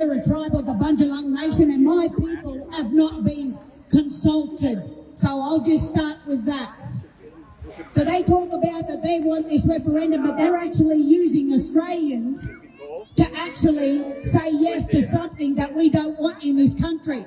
We're a tribe of the Bundjalung Nation, and my people have not been consulted. So I'll just start with that. So they talk about that they want this referendum, but they're actually using Australians to actually say yes to something that we don't want in this country.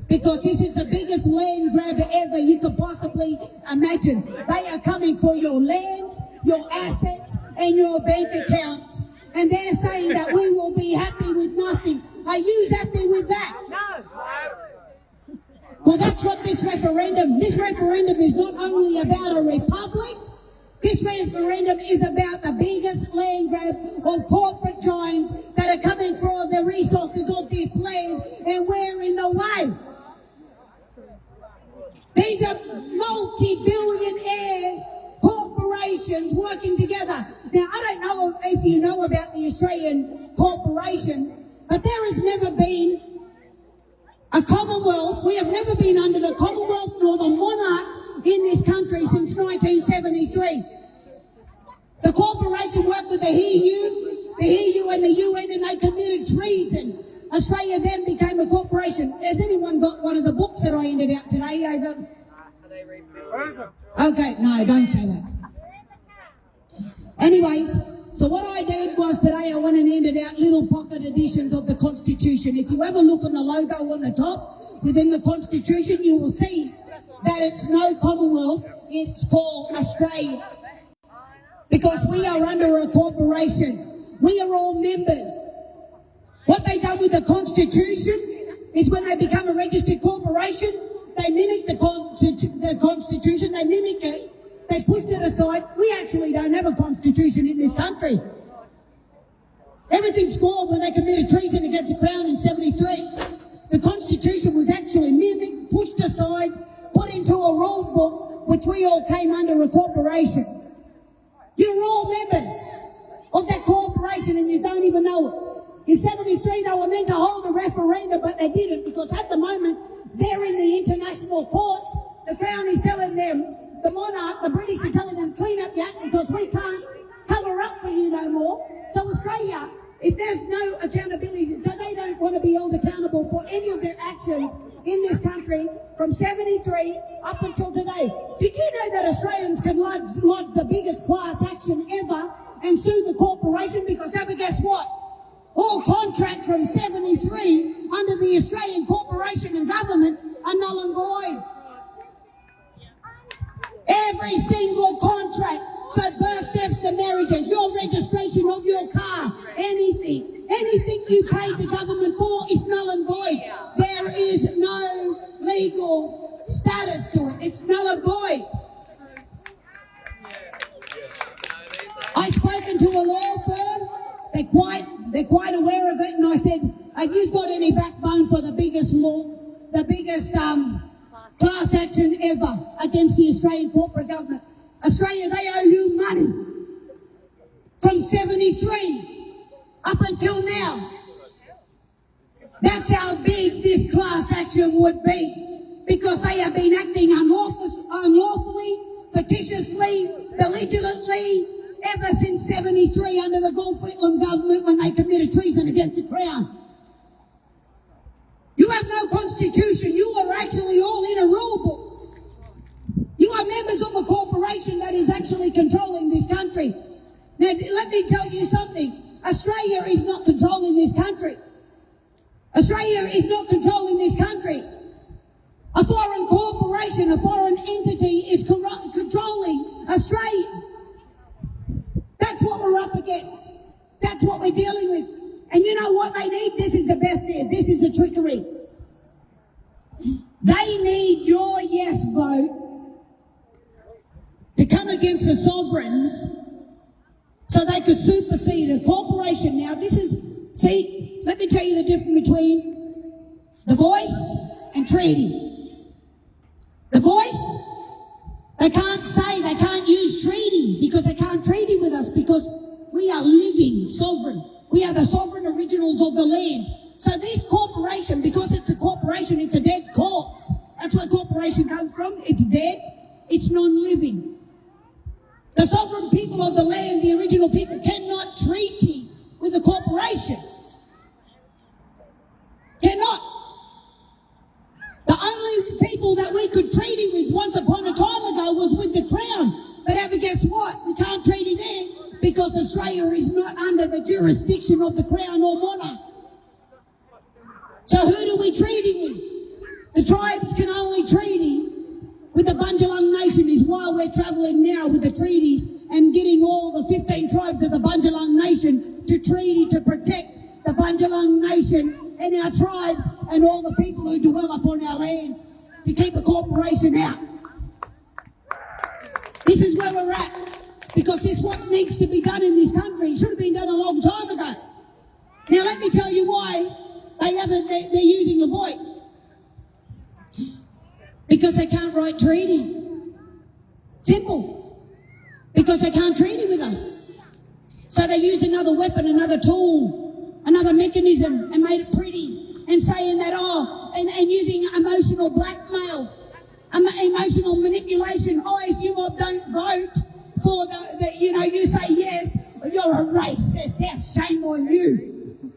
Because this is the biggest land grab ever you could possibly imagine. They are coming for your land, your assets, and your bank accounts. And they're saying that we will be happy with nothing. Are you happy with that? No. Well, that's what this referendum is not only about a republic, this referendum is about the biggest land grab of corporate giants that are coming for the resources of this land, and we're in the way. These are multi-billionaire corporations working together. Now, I don't know if you know about the Australian corporation, but there has never been a Commonwealth. We have never been under the Commonwealth nor the monarch in this country since 1973. The corporation worked with the EU and the UN, and they committed treason. Australia then became a corporation. Has anyone got one of the books that I handed out today? Okay, no, don't say that. Anyways, so what I did was today I went and handed out little pocket editions of the Constitution. If you have a look on the logo on the top, within the Constitution, you will see that it's no Commonwealth, it's called Australia. Because we are under a corporation. We are all members. What they done with the Constitution is when they become a registered corporation, they mimic the Constitution, they mimic it, they pushed it aside. We actually don't have a Constitution in this country. Everything's scored when they committed treason against the Crown in 73. The Constitution was actually mimicked, pushed aside, put into a rule book, which we all came under a corporation. You're all members of that corporation and you don't even know it. In 73, they were meant to hold a referendum, but they didn't, because at the moment, they're in the international courts. The Crown is telling them, the monarch, the British are telling them, clean up your act because we can't cover up for you no more. So Australia, if there's no accountability, so they don't want to be held accountable for any of their actions in this country from 73 up until today. Did you know that Australians can lodge the biggest class action ever and sue the corporation? Because ever guess what? All contracts from 73 under the Australian corporation and government are null and void. Every single contract. So birth, deaths and marriages, your registration of your car, anything you paid the government for is null and void. There is no legal status to it. It's null and void. I've spoken to a law firm. They're quite aware of it, and I said, have you got any backbone for the biggest class action ever against the Australian corporate government? Australia, they owe you money from 73 up until now. That's how big this class action would be, because they have been acting unlawfully, fictitiously, belligerently, ever since 73 under the Gough Whitlam government when they committed treason against the Crown. You have no constitution. You are actually all in a rule book. You are members of a corporation that is actually controlling this country. Now, let me tell you something. Australia is not controlling this country. Australia is not controlling this country. A foreign corporation, a foreign entity is controlling Australia. That's what we're up against. That's what we're dealing with. And you know what they need? This is the best there. This is the trickery. They need your yes vote to come against the sovereigns so they could supersede a corporation. Now let me tell you the difference between the voice and treaty. The voice, they can't use treaty because they can't treaty with us, because we are living sovereign. We are the sovereign originals of the land. So this corporation, because it's a corporation, it's a dead corpse. That's where corporation comes from. It's dead. It's non-living. The sovereign people of the land, the original people, cannot treaty with a corporation. people that we could treaty with once upon a time ago was with the Crown. But ever guess what? We can't treaty there because Australia is not under the jurisdiction of the Crown or monarch. So who do we treaty with? The tribes can only treaty with the Bundjalung Nation, is why we're travelling now with the treaties and getting all the 15 tribes of the Bundjalung Nation to treaty to protect the Bundjalung Nation and our tribes and all the people who dwell upon our lands, to keep a corporation out. This is where we're at, because this is what needs to be done in this country. It should have been done a long time ago. Now let me tell you why they're using the voice. Because they can't write treaty. Simple. Because they can't treaty with us. So they used another weapon, another tool, another mechanism, and made it pretty, and saying that, and using emotional blackmail, emotional manipulation. If you don't vote for you say yes, you're a racist. How shame on you.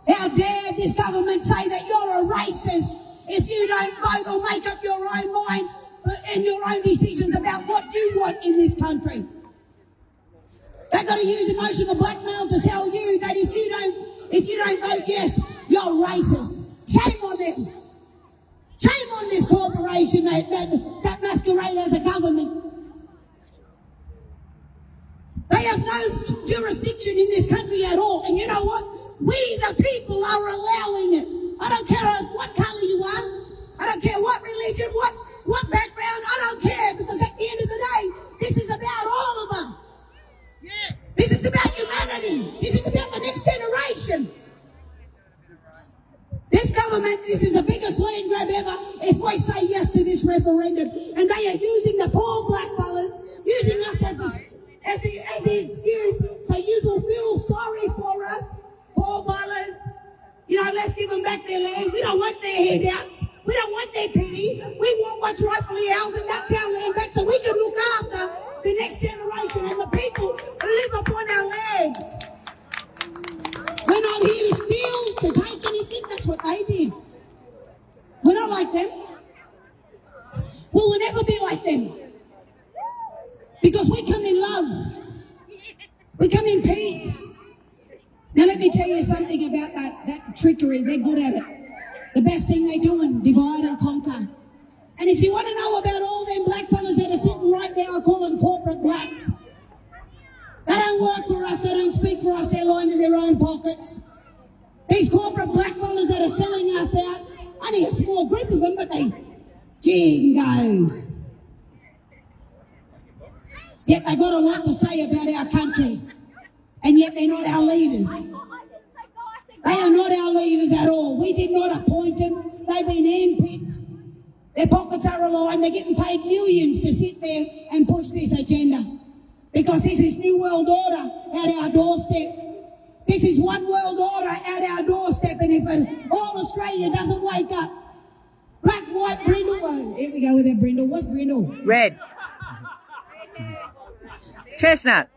How dare this government say that you're a racist if you don't vote or make up your own mind and your own decisions about what you want in this country. They've got to use emotional blackmail to tell you that if you don't vote yes, you're racist. Shame on them. Shame on this corporation that masquerade as a government. They have no jurisdiction in this country at all. And you know what? We, the people, are allowing it. I don't care what colour you are. I don't care what religion, what background. I don't care, because at the end of the day, this is about all of us. Yes. This is about humanity. This is about the next generation. This government, this is the biggest land grab ever if we say yes to this referendum. And they are using the poor black fellas, using us as the excuse so you will feel sorry for us, poor bullers. Let's give them back their land. We don't want their handouts. We don't want their pity. We want what's rightfully ours, and that's our land back, so we can look after the next generation and the people who live upon our land. We're not here to steal, to take anything. That's what they did. We're not like them. We will never be like them. Because we come in love. We come in peace. Now let me tell you something about that trickery. They're good at it. The best thing they're doing, divide and conquer. And if you want to know about all them black fellas that are sitting right there, I call them corporate blacks. They don't work for us, they don't speak for us, they're lying in their own pockets. These corporate black fellas that are selling us out, only a small group of them, but they jingoes. Yet they got a lot to say about our country. And yet they're not our leaders. They are not our leaders at all. We did not appoint them. They've been handpicked. Their pockets are aligned. They're getting paid millions to sit there and push this agenda. Because this is New World Order at our doorstep. This is one world order at our doorstep. And if all Australia doesn't wake up, black, white, brindle. Oh, here we go with that brindle. What's brindle? Red. Chestnut.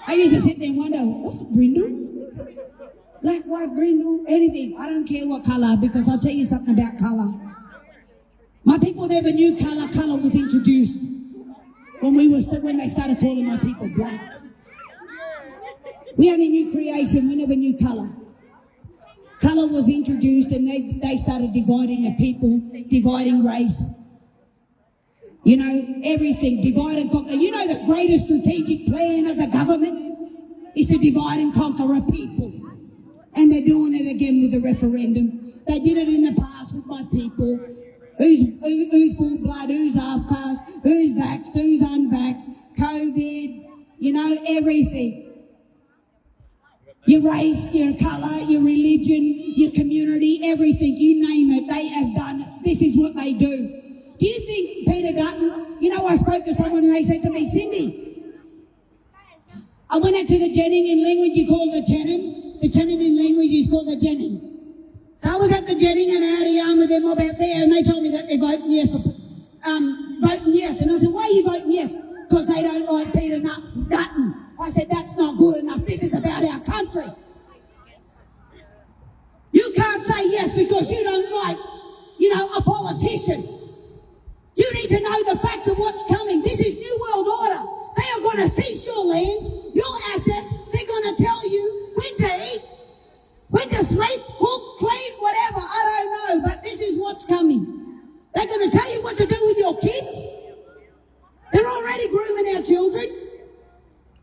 I used to sit there and wonder, what's brindle? Black, white, brindle, anything. I don't care what colour, because I'll tell you something about colour. My people never knew colour. Colour was introduced when they started calling my people blacks. We only knew creation. We never knew colour. Colour was introduced, and they started dividing the people, dividing race. Everything, divide and conquer. The greatest strategic plan of the government is to divide and conquer a people. And they're doing it again with the referendum. They did it in the past with my people. Who's full blood, who's half caste, who's vaxxed, who's unvaxxed, COVID, everything. Your race, your colour, your religion, your community, everything, you name it, they have done it. This is what they do. Do you think Peter Dutton, I spoke to someone and they said to me, Cindy, I went out to the Jennings in language, you call the Jennings. The Jennings in language is called the Jennings. So I was at the Jennings and I had a yarn with them about there, and they told me that they're voting yes for voting yes. And I said, why are you voting yes? Because they don't like Peter Dutton. I said, that's not good enough. This is about our country. You can't say yes because you don't like a politician. You need to know the facts of what's coming. This is New World Order. They are going to seize your lands, your assets. They're going to tell you when to eat, when to sleep, cook, clean, whatever. I don't know, but this is what's coming. They're going to tell you what to do with your kids. They're already grooming our children,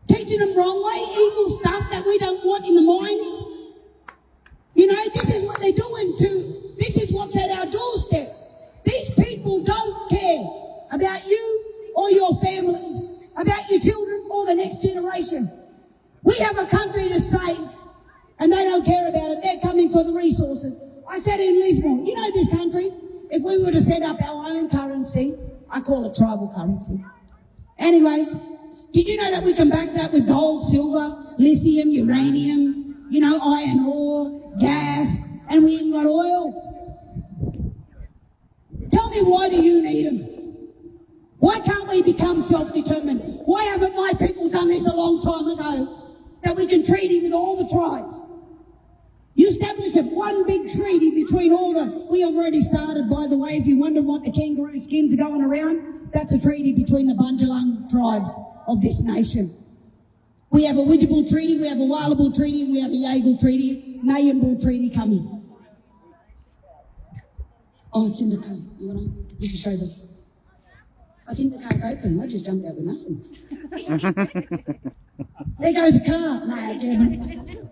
teaching them wrong way, evil stuff that we don't want in the minds. This is what they're doing this is what's at our doorstep. These people don't care about you or your families, about your children or the next generation. We have a country to save, and they don't care about it. They're coming for the resources. I said in Lismore, this country, if we were to set up our own currency, I call it tribal currency. Anyways, did you know that we can back that with gold, silver, lithium, uranium, iron ore, gas, and we even got oil? Tell me, why do you need them? Why can't we become self-determined? Why haven't my people done this a long time ago, that we can treaty with all the tribes? You establish one big treaty between all we have already started, by the way. If you wonder what the kangaroo skins are going around, that's a treaty between the Bundjalung tribes of this nation. We have a Widjabul treaty, we have a Walabul treaty, we have a Yagal treaty, Ngayambul treaty coming. Oh, it's in the car. You can show them. I think the car's open. I just jumped out with nothing. There goes the car. No, I didn't.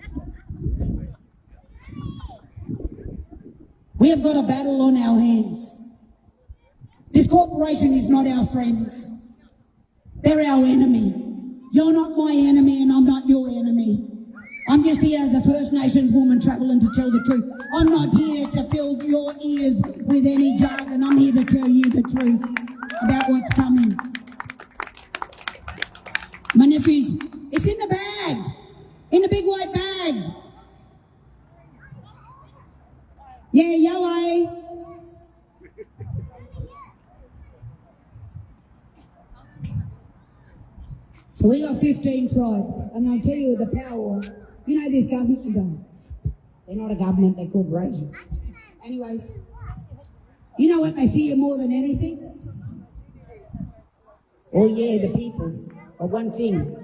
We have got a battle on our hands. This corporation is not our friends. They're our enemy. You're not my enemy and I'm not your enemy. I'm just here as a First Nations woman travelling to tell the truth. I'm not here to fill your ears with any jargon. I'm here to tell you the truth about what's coming. My nephews, it's in the bag, in the big white bag. Yeah, yellow. So we got 15 tribes, and I'll tell you the power. This government, they're not a government, they're corporations. Anyways, you know what they fear more than anything? Oh yeah, the people. But one thing,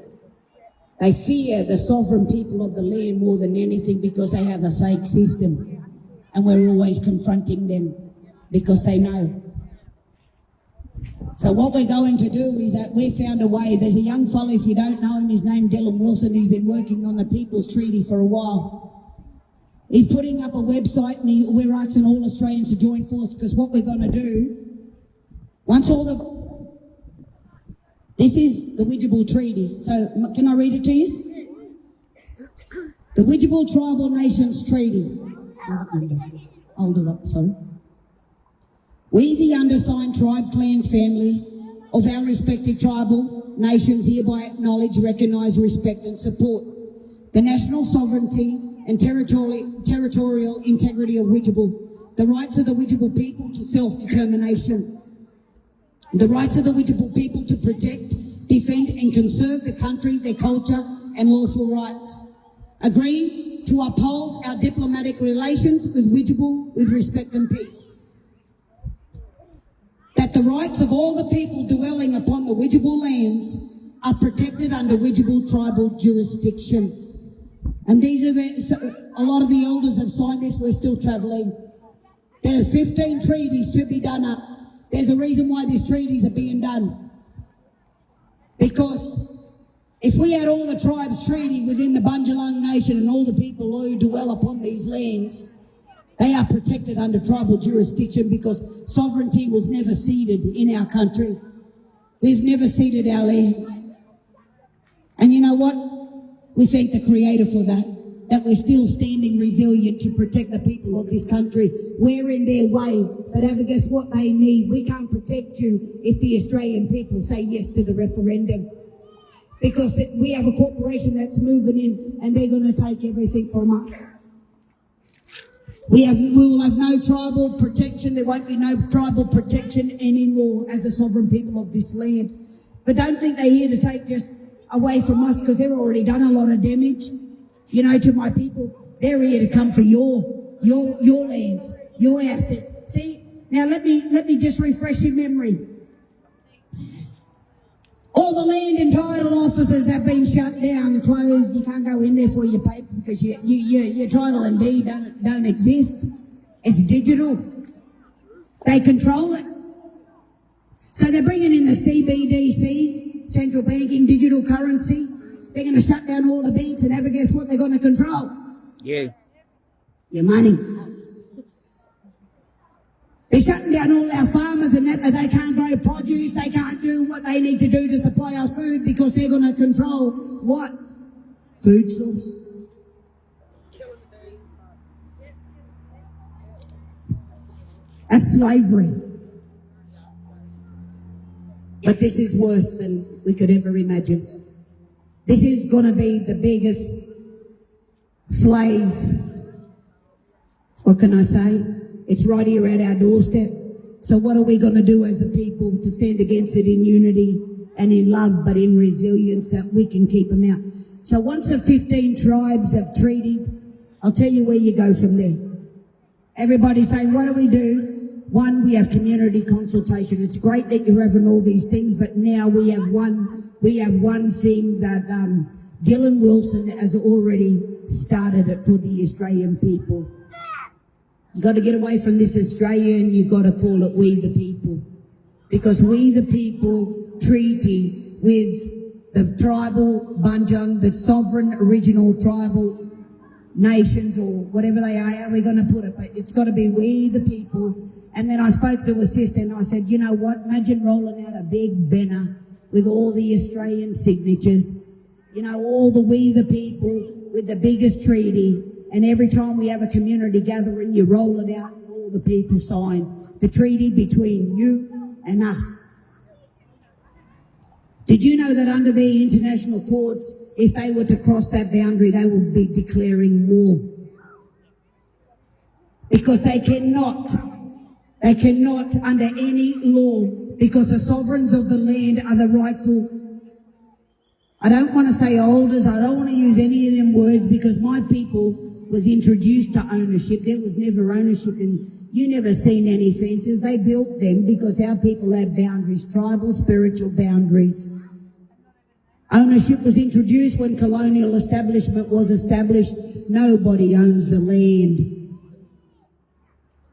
they fear the sovereign people of the land more than anything, because they have a fake system. And we're always confronting them because they know. So what we're going to do is that we found a way. There's a young fellow, if you don't know him, his name Dylan Wilson. He's been working on the People's Treaty for a while. He's putting up a website, and we're asking all Australians to join force, because what we're going to do, this is the Widjabul Treaty. So can I read it to you? The Widjabul Tribal Nations Treaty. Hold it up, sorry. We, the undersigned tribe, clans, family of our respective tribal nations, hereby acknowledge, recognise, respect and support the national sovereignty and territorial integrity of Widjabul, the rights of the Widjabul people to self-determination, the rights of the Widjabul people to protect, defend and conserve the country, their culture and lawful rights. Agree to uphold our diplomatic relations with Widjabul with respect and peace. That the rights of all the people dwelling upon the Widjabul lands are protected under Widjabul tribal jurisdiction. And a lot of the elders have signed this. We're still travelling. There's 15 treaties to be done up. There's a reason why these treaties are being done. Because if we had all the tribes treaty within the Bundjalung Nation and all the people who dwell upon these lands, they are protected under tribal jurisdiction, because sovereignty was never ceded in our country. We've never ceded our lands. And you know what? We thank the Creator for that we're still standing resilient to protect the people of this country. We're in their way, but ever guess what they need? We can't protect you if the Australian people say yes to the referendum. Because we have a corporation that's moving in and they're going to take everything from us. We will have no tribal protection. There won't be no tribal protection anymore as the sovereign people of this land. But don't think they're here to take just away from us, because they've already done a lot of damage, to my people. They're here to come for your lands, your assets. See, Now let me just refresh your memory. All the land and title offices have been shut down, closed. You can't go in there for your paper because your title and deed don't exist. It's digital. They control it. So they're bringing in the CBDC, central banking, digital currency. They're going to shut down all the banks, and ever guess what they're going to control? Yeah. Your money. They're shutting down all our farmers and that they can't grow produce, they can't do what they need to do to supply our food because they're going to control what? Food source. That's slavery. But this is worse than we could ever imagine. This is going to be the biggest slave. What can I say? It's right here at our doorstep. So what are we going to do as a people to stand against it in unity and in love, but in resilience that we can keep them out? So once the 15 tribes have treated, I'll tell you where you go from there. Everybody say, what do we do? One, we have community consultation. It's great that you're having all these things, but now we have one thing that Dylan Wilson has already started it for the Australian people. You've got to get away from this Australian, you've got to call it We the People. Because We the People treaty with the tribal Bunjung, the sovereign original tribal nations or whatever they are, how are we going to put it? But it's got to be We the People. And then I spoke to a sister and I said, you know what, imagine rolling out a big banner with all the Australian signatures, you know, all the We the People with the biggest treaty. And every time we have a community gathering, you roll it out and all the people sign the treaty between you and us. Did you know that under the international courts, if they were to cross that boundary, they would be declaring war? Because they cannot under any law, because the sovereigns of the land are the rightful, I don't want to say holders, I don't want to use any of them words because my people was introduced to ownership. There was never ownership and you never seen any fences. They built them because our people had boundaries, tribal, spiritual boundaries. Ownership was introduced when colonial establishment was established. Nobody owns the land.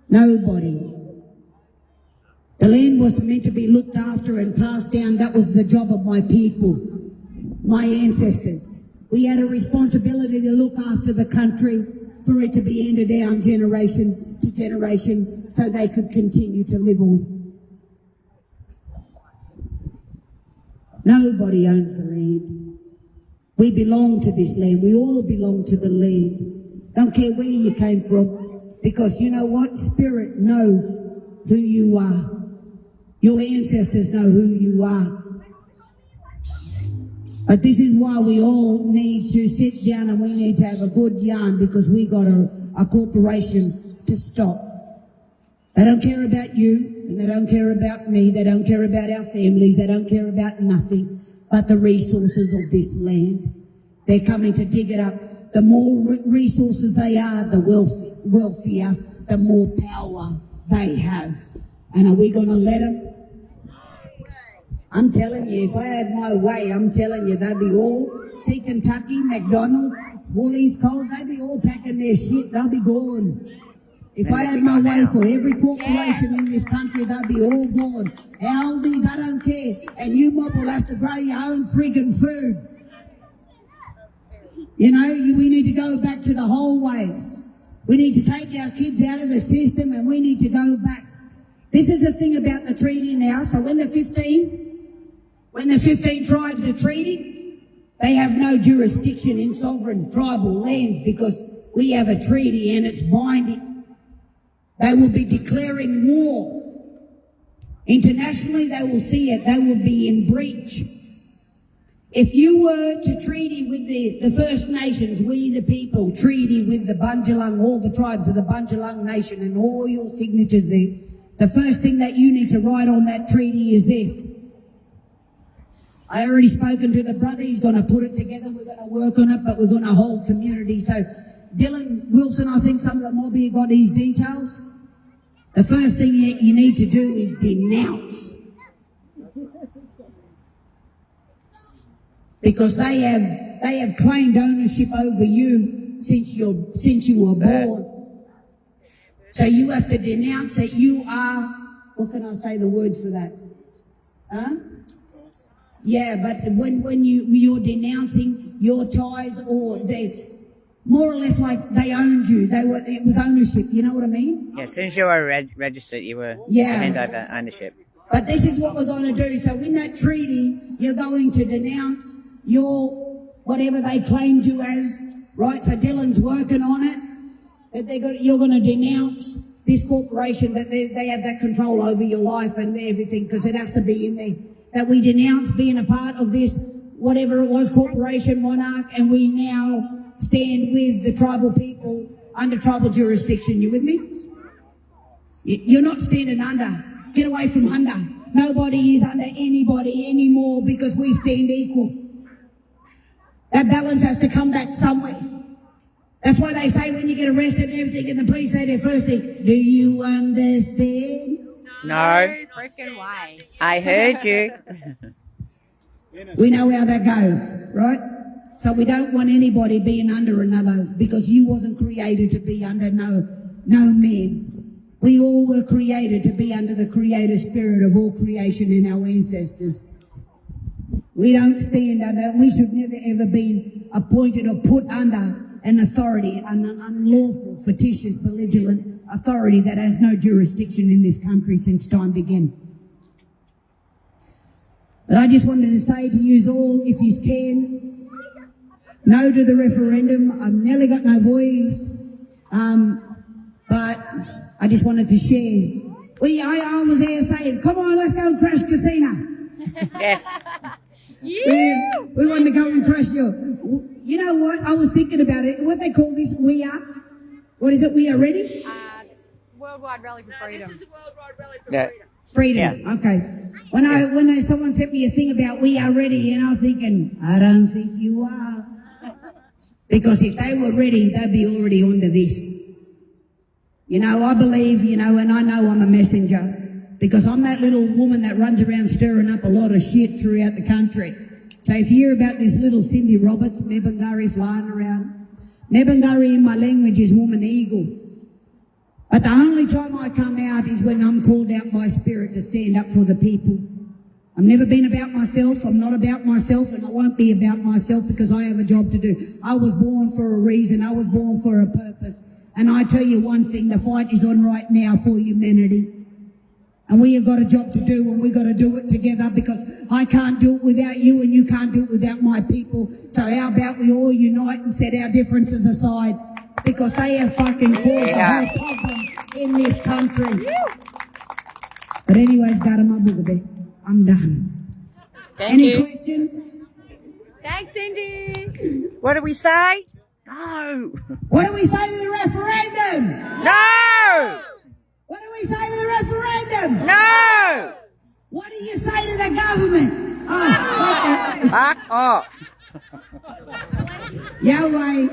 Nobody. The land was meant to be looked after and passed down. That was the job of my people, my ancestors. We had a responsibility to look after the country for it to be handed down generation to generation so they could continue to live on. Nobody owns the land. We belong to this land. We all belong to the land. Don't care where you came from, because you know what? Spirit knows who you are. Your ancestors know who you are. But this is why we all need to sit down and we need to have a good yarn, because we got a corporation to stop. They don't care about you and they don't care about me. They don't care about our families. They don't care about nothing but the resources of this land. They're coming to dig it up. The more resources they are, the wealthier, the more power they have. And are we going to let them? I'm telling you, if I had my way, I'm telling you, they'd be all, see Kentucky, McDonald's, Woolies, Coles, they'd be all packing their shit, they'll be gone. If I had my way for every corporation in this country, they'd be all gone. Aldi's, I don't care. And you mob will have to grow your own friggin' food. You know, we need to go back to the whole ways. We need to take our kids out of the system and we need to go back. This is the thing about the treaty now. So when the 15 tribes are treating, they have no jurisdiction in sovereign tribal lands because we have a treaty and it's binding. They will be declaring war. Internationally, they will see it. They will be in breach. If you were to treaty with the First Nations, We the People, treaty with the Bundjalung, all the tribes of the Bundjalung Nation and all your signatures there, the first thing that you need to write on that treaty is this. I already spoken to the brother. He's going to put it together. We're going to work on it, but we're going to hold community. So Dylan Wilson, I think some of the mob here got his details. the first thing you need to do is denounce. Because they have claimed ownership over you since you were born. So you have to denounce that you are, what can I say the words for that? Huh? Yeah, but when you're denouncing your ties, or they more or less like they owned you, it was ownership. You know what I mean? Yeah, as soon as you were registered, you were hand over ownership. But this is what we're going to do. So in that treaty, you're going to denounce your whatever they claimed you as, right? So Dylan's working on it. That you're going to denounce this corporation, that they have that control over your life and everything, because it has to be in there. That we denounce being a part of this, whatever it was, corporation, monarch, and we now stand with the tribal people under tribal jurisdiction. You with me? You're not standing under. Get away from under. Nobody is under anybody anymore, because we stand equal. That balance has to come back somewhere. That's why they say when you get arrested and everything, and the police say their first thing, do you understand? No. Freaking way. I heard you. We know how that goes, right? So we don't want anybody being under another, because you wasn't created to be under no man. We all were created to be under the creator spirit of all creation in our ancestors. We don't stand under, we should never ever be appointed or put under an authority, an unlawful, fictitious, belligerent authority that has no jurisdiction in this country since time began. But I just wanted to say to you all, if you can, no to the referendum. I've nearly got no voice, but I just wanted to share. I was there saying, come on, let's go crash casino. Yes. We want to go and crash you. You know what? I was thinking about it. What they call this? What is it? We are ready? Worldwide Rally for Freedom. This is a worldwide rally for Yeah. freedom. Freedom. Okay. When someone sent me a thing about we are ready, and I was thinking, I don't think you are. Because if they were ready, they'd be already onto this. You know, I believe, and I know I'm a messenger, because I'm that little woman that runs around stirring up a lot of shit throughout the country. So if you hear about this little Cindy Roberts, Mebangari, flying around, Mebangari in my language is woman eagle. But the only time I come out is when I'm called out by spirit to stand up for the people. I've never been about myself. I'm not about myself, and I won't be about myself, because I have a job to do. I was born for a reason. I was born for a purpose. And I tell you one thing, the fight is on right now for humanity. And we have got a job to do, and we've got to do it together, because I can't do it without you, and you can't do it without my people. So how about we all unite and set our differences aside, because they have fucking caused the whole problem in this country. But anyways, I'm done. Any questions? Thanks, Cindy. What do we say? No. What do we say to the referendum? No. What do we say to the referendum? No. What do you say to the government? Oh, Fuck off. Yahweh.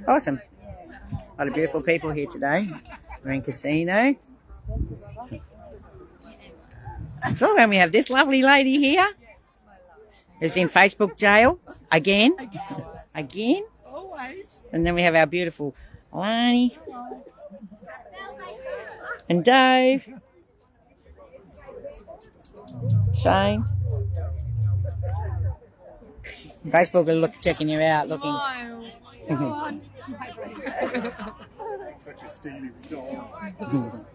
Awesome. A lot of beautiful people here today. We're in casino. So then we have this lovely lady here who's in Facebook jail again. Always. And then we have our beautiful Alani and Dave, Shane. Facebook are checking you out, looking. Such a steely result.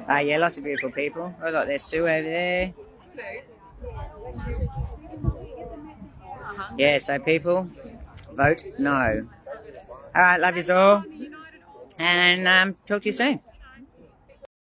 Yeah, lots of beautiful people. Oh, look, there's Sue over there. Yeah, so people, vote no. All right, love you all. And talk to you soon.